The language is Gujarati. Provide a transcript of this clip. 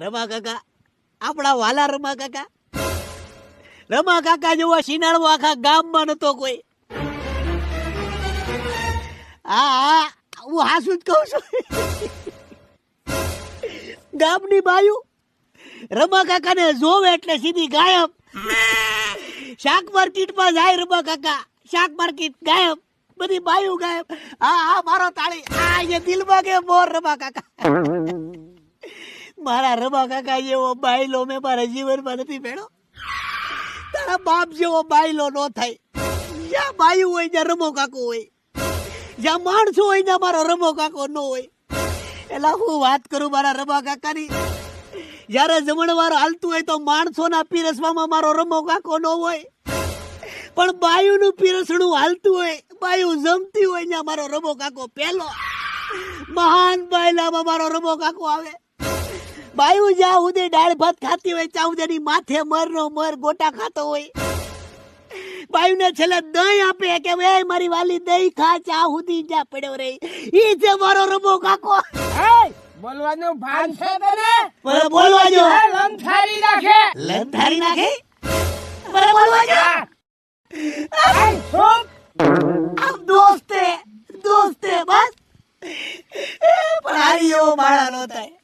રમા કાકા, આપણા વાલા રમા કાકા. રમા કાકા જેવો શિનાળવો આખા ગામમાં નતો કોઈ. હા, હું હાસું જ કહું છું. ગામની બાયુ રમા કાકા ને જોવે એટલે સીધી ગાયબ. શાક માર્કેટમાં જાય રમા કાકા, શાક માર્કેટ ગાયબ, બધી બાયુ ગાયબ. હા, મારો તાળી, એ દિલમાં કે મોર રમા કાકા. મારા રમા કાકા જેવો બાયલો મેં મારા જીવનમાં નથી ભેળો. તારા બાપ જેવો બાયલો નો થાય. જ્યાં બાયુ હોય ત્યાં રમો કાકો હોય, જ્યાં માણસો હોય ત્યાં મારો રમો કાકો ન હોય. એટલે હું વાત કરું મારા રમા કાકાની. જયારે જમણવાર હાલતું હોય તો માણસોના પીરસવામાં મારો રમો કાકો ન હોય, પણ બાયુનું પીરસણું હાલતું હોય, બાયુ જમતી હોય ત્યાં મારો રમો કાકો પહેલો. મહાન બાયલામાં મારો રમો કાકો આવે. બાયુ જ્યાં સુધી દાળ ભાત ખાતી હોય ત્યાં સુધી માથે મરનો મર ગોટા ખાતો હોય. બાયુને છેલ્લે દહીં આપે કે ભાઈ મારી વાલી દહીં ખા, ચા સુધી જ્યાં પડ્યો રે. ઈ છે મારો રમો કાકો. બોલવાનું ભાન છે તને? બોલવા જો. લંથારી નાખે. લંથારી નાખે? બોલવા જો. આમ દોસ્તે બસ. પણ હારી એવો માળા નો થાય.